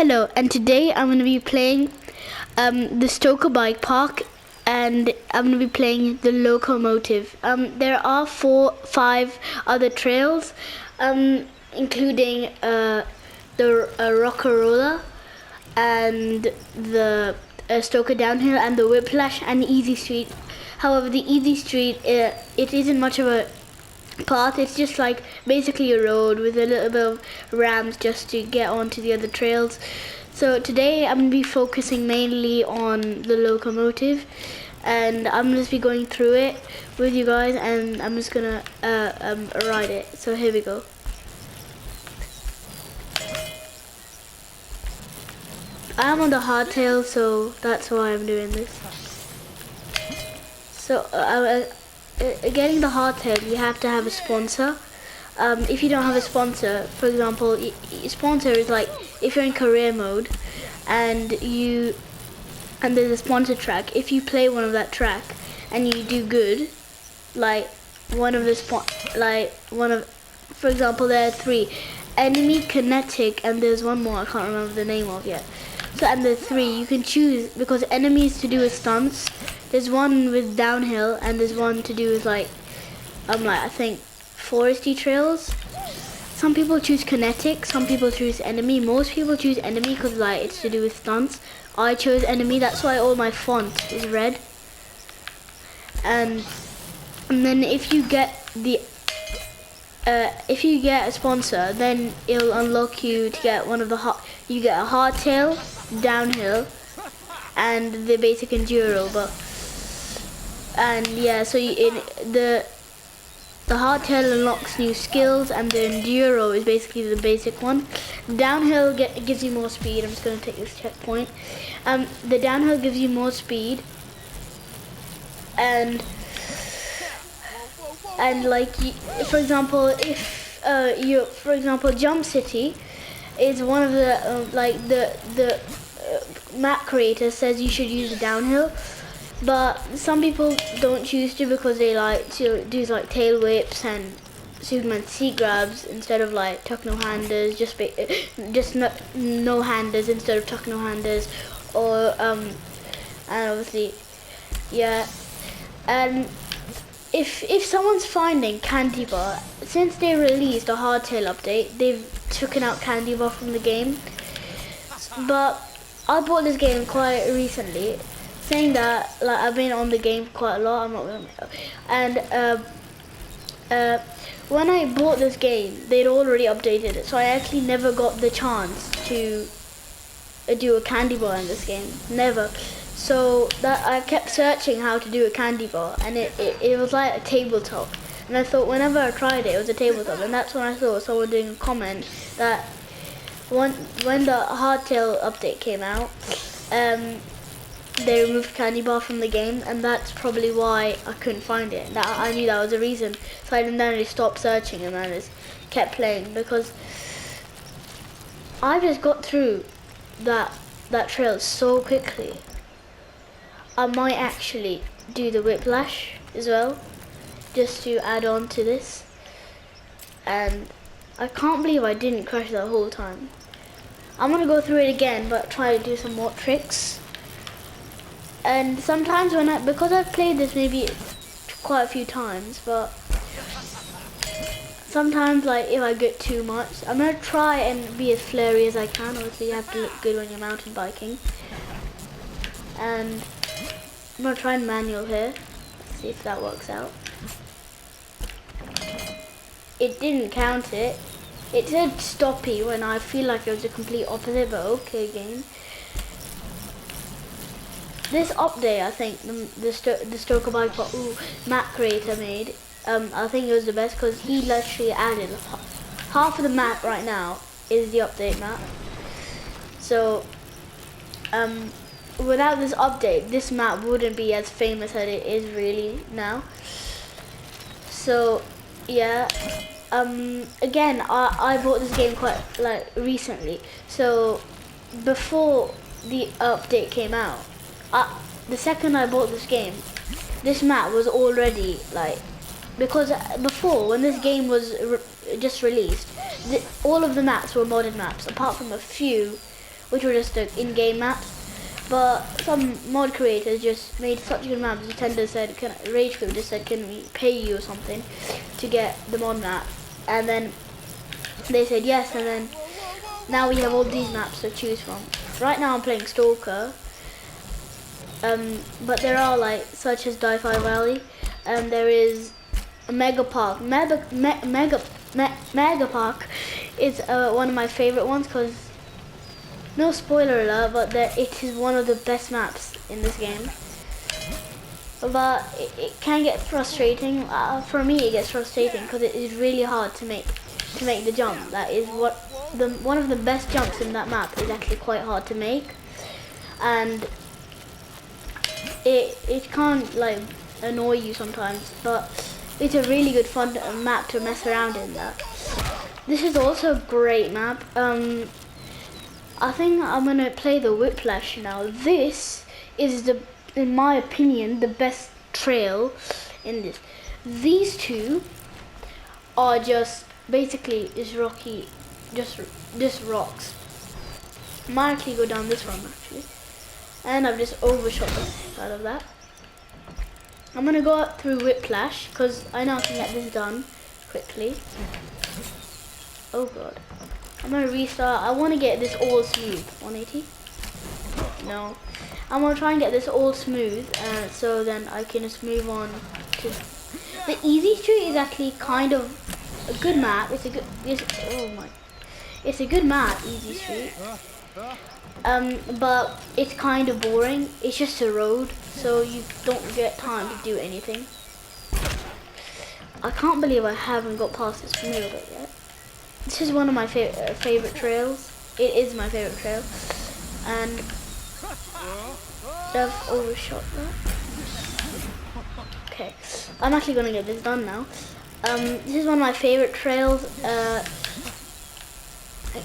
Hello, and today I'm going to be playing the Stoker bike park, and I'm going to be playing the locomotive. There are 5 other trails, including the Rockarola and the Stoker downhill and the Whiplash and the Easy Street. However, the Easy Street, it isn't much of a path. It's just like basically a road with a little bit of ramps just to get onto the other trails. So today I'm going to be focusing mainly on the locomotive, and I'm just be going through it with you guys, and I'm just gonna ride it. So here we go. I'm on the hardtail, so that's why I'm doing this. So getting the hardtail, you have to have a sponsor. If you don't have a sponsor, for example, sponsor is like if you're in career mode and there's a sponsor track. If you play one of that track and you do good, like for example, there are 3: enemy, kinetic, and there's one more I can't remember the name of yet. So and the 3 you can choose, because enemy is to do with stunts. There's one with downhill, and there's one to do with like I think foresty trails. Some people choose kinetic, some people choose enemy. Most people choose enemy because like it's to do with stunts. I chose enemy, that's why all my font is red. And then if you get a sponsor, then it'll unlock you to get one of the you get a hardtail, downhill, and the basic enduro. So the hardtail unlocks new skills, and the enduro is basically the basic one. Downhill gives you more speed. I'm just going to take this checkpoint. The downhill gives you more speed, and like for example, if Jump City is one of the map creator says you should use the downhill. But some people don't choose to because they like to do like tail whips and Superman seat grabs instead of like tuck no handers, just no handers instead of tuck no handers, or and obviously and if someone's finding candy bar, since they released a hardtail update, they've taken out candy bar from the game. But I bought this game quite recently, saying that like I've been on the game quite a lot. I'm not gonna, and when I bought this game, they'd already updated it, so I actually never got the chance to do a candy bar in this game. Never. So that I kept searching how to do a candy bar, and it was like a tabletop. And I thought whenever I tried it, it was a tabletop, and that's when I saw someone doing a comment that when the hardtail update came out, they removed candy bar from the game, and that's probably why I couldn't find it. That I knew that was the reason, so I then really stopped searching and I just kept playing, because I just got through that trail so quickly. I might actually do the Whiplash as well, just to add on to this, and I can't believe I didn't crash the whole time. I'm gonna go through it again, but try to do some more tricks. And sometimes because I've played this maybe quite a few times, but sometimes like if I get too much, I'm gonna try and be as flary as I can. Obviously you have to look good when you're mountain biking. And I'm gonna try and manual here, see if that works out. It didn't count it. It said stoppy when I feel like it was the complete opposite, but okay game. This update, I think the Stoker bike map creator made, I think it was the best, because he literally added half of the map right now is the update map. So without this update, this map wouldn't be as famous as it is really now. So yeah, again, I bought this game quite like recently. So before the update came out, the second I bought this game, this map was already like, because before when this game was just released, all of the maps were modded maps, apart from a few which were just in-game maps. But some mod creators just made such good maps. Nintendo said, Rage Crew just said, can we pay you or something to get the mod map? And then they said yes, and then now we have all these maps to choose from. Right now I'm playing Stoker, but there are like such as Di-Fi Valley, and there is a Mega Park. Mega Park is one of my favorite ones because, no spoiler alert, but it is one of the best maps in this game. But it can get frustrating. For me, it gets frustrating because it is really hard to make the jump. That is one of the best jumps in that map is actually quite hard to make, and it can't like annoy you sometimes. But it's a really good fun map to mess around in. This is also a great map. I think I'm gonna play the Whiplash now. This is in my opinion, the best trail in this. These two are just basically rocky, just rocks. I might actually go down this one actually, and I've just overshot the side of that. I'm gonna go up through Whiplash because I know I can get this done quickly. Oh god. I'm gonna restart. I want to get this all smooth. 180? No. I'm gonna try and get this all smooth, so then I can just move on to the Easy Street. Is actually kind of a good map. It's a good map, Easy Street. But it's kind of boring. It's just a road, so you don't get time to do anything. I can't believe I haven't got past this middle bit yet. This is one of my favorite trails. It is my favorite trail, and I've overshot that. Okay, I'm actually gonna get this done now. This is one of my favorite trails.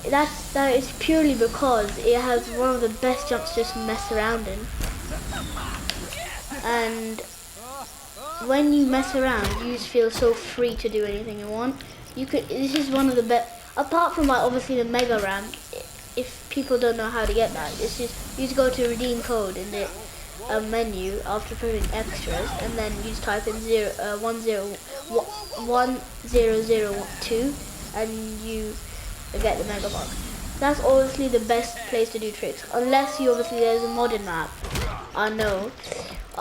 That is purely because it has one of the best jumps to just mess around in. And when you mess around, you just feel so free to do anything you want. This is one of the best, apart from like obviously the mega ramp. If people don't know how to get that, it's just you just go to redeem code in the menu after putting extras, and then you just type in 1002, and you get the mega box. That's obviously the best place to do tricks, unless you obviously there's a modded map. I know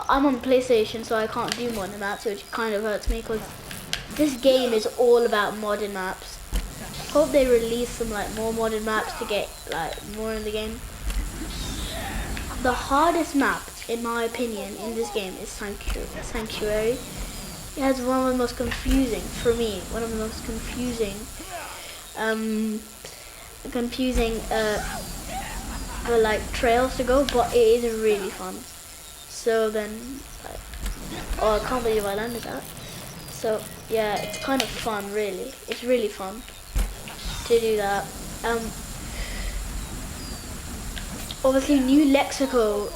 I'm on PlayStation, so I can't do modded maps, which kind of hurts me because this game is all about modded maps. Hope they release some like more modded maps to get like more in the game. The hardest map, in my opinion, in this game is Sanctuary. It has one of the most confusing, for me, like trails to go, but it is really fun. So then, I can't believe I landed that. So yeah, it's kind of fun, really. It's really fun to do that. Obviously, New Lexico,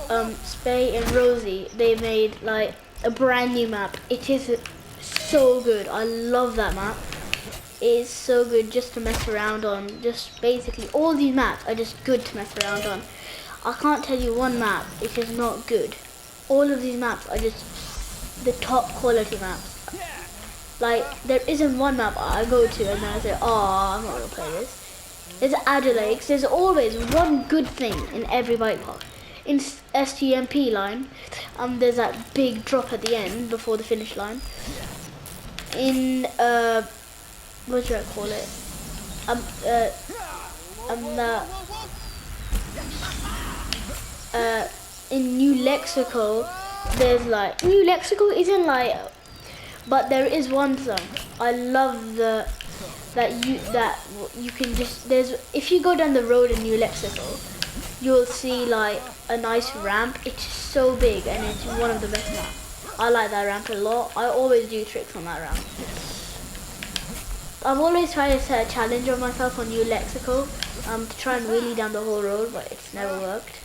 Spay and Rosie, they made like a brand new map. It is so good. I love that map. It is so good just to mess around on. Just basically all these maps are just good to mess around on. I can't tell you one map which is not good. All of these maps are just the top quality maps. Like, there isn't one map I go to and then I say, oh, I'm not gonna play this. There's Adder Lakes. There's always one good thing in every bike park. In SGMP line, there's that big drop at the end before the finish line. In what should I call it? In New Lexico, there's like New Lexico isn't like, but there is one thing I love that you can just if you go down the road in New Lexico, you'll see like a nice ramp. It's so big and it's one of the best maps. I like that ramp a lot. I always do tricks on that ramp. I've always tried to set a challenge on myself on New Lexico to try and wheelie down the whole road, but it's never worked.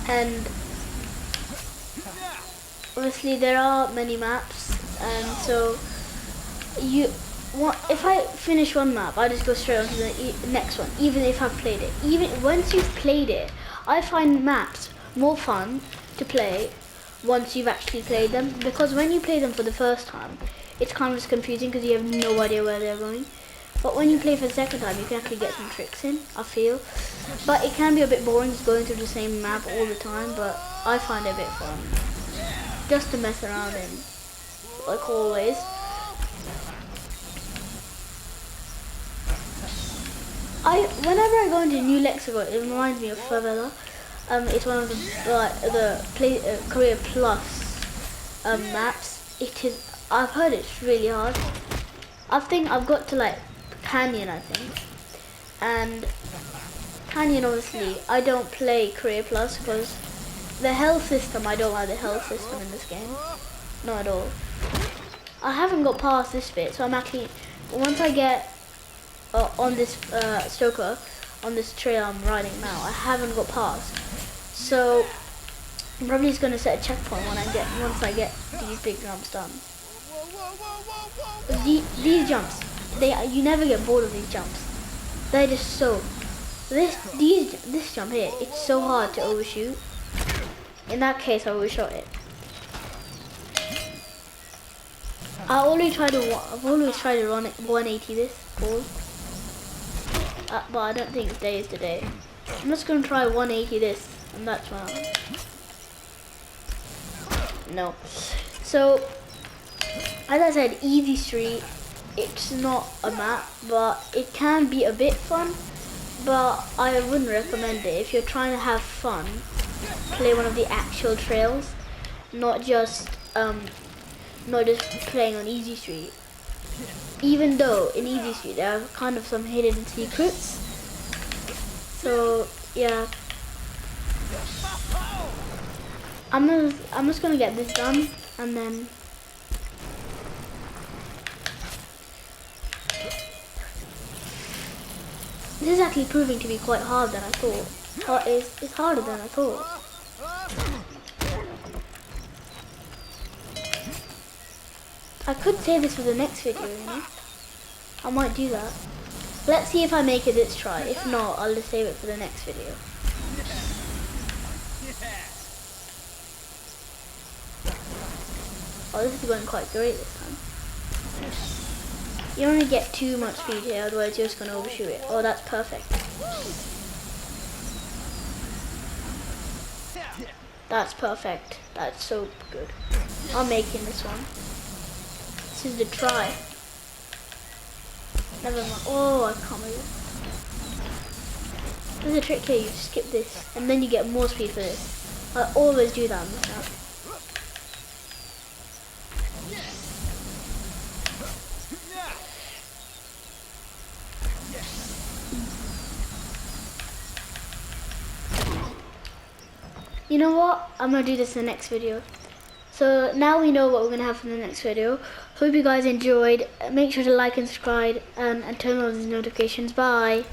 And obviously there are many maps, and so if I finish one map, I just go straight on to the next one, even if I've played it. Even once you've played it, I find maps more fun to play once you've actually played them, because when you play them for the first time, it's kind of just confusing because you have no idea where they're going. But when you play for the second time, you can actually get some tricks in, I feel. But it can be a bit boring just going through the same map all the time, but I find it a bit fun. Just to mess around in, like always. Whenever I go into New Lexico, it reminds me of Favela. It's one of the Korea Plus maps. I've heard it's really hard. I think I've got to like Canyon, I think. And Canyon, obviously, I don't play Korea Plus because the health system, I don't like the health system in this game. Not at all. I haven't got past this bit, so I'm actually, once I get on this Stoker, on this trail I'm riding now, I haven't got past. So I'm probably just gonna set a checkpoint once I get these big jumps done. These jumps, you never get bored of these jumps. They're just so this jump here, it's so hard to overshoot. In that case, I overshot it. I've always tried to run it 180 this ball. But I don't think today is the day. I'm just gonna try 180 this, and that's one. No. So, as I said, Easy Street, it's not a map, but it can be a bit fun. But I wouldn't recommend it. If you're trying to have fun, play one of the actual trails, not just playing on Easy Street. Even though in Easy Street there are kind of some hidden secrets. So yeah, I'm just gonna get this done, and then this is actually proving to be quite hard than I thought. It's harder than I thought. I could save this for the next video, you know? I might do that. Let's see if I make it this try. If not, I'll just save it for the next video. Oh, this is going quite great this time. You don't want to get too much speed here, otherwise you're just going to overshoot it. Oh, that's perfect. That's perfect. That's so good. I'm making this one. This is the try. Never mind. Oh, I can't move. There's a trick here. You skip this, and then you get more speed for this. I always do that on this map. You know what? I'm gonna do this in the next video. So now we know what we're gonna have for the next video. Hope you guys enjoyed. Make sure to like and subscribe and turn on those notifications. Bye.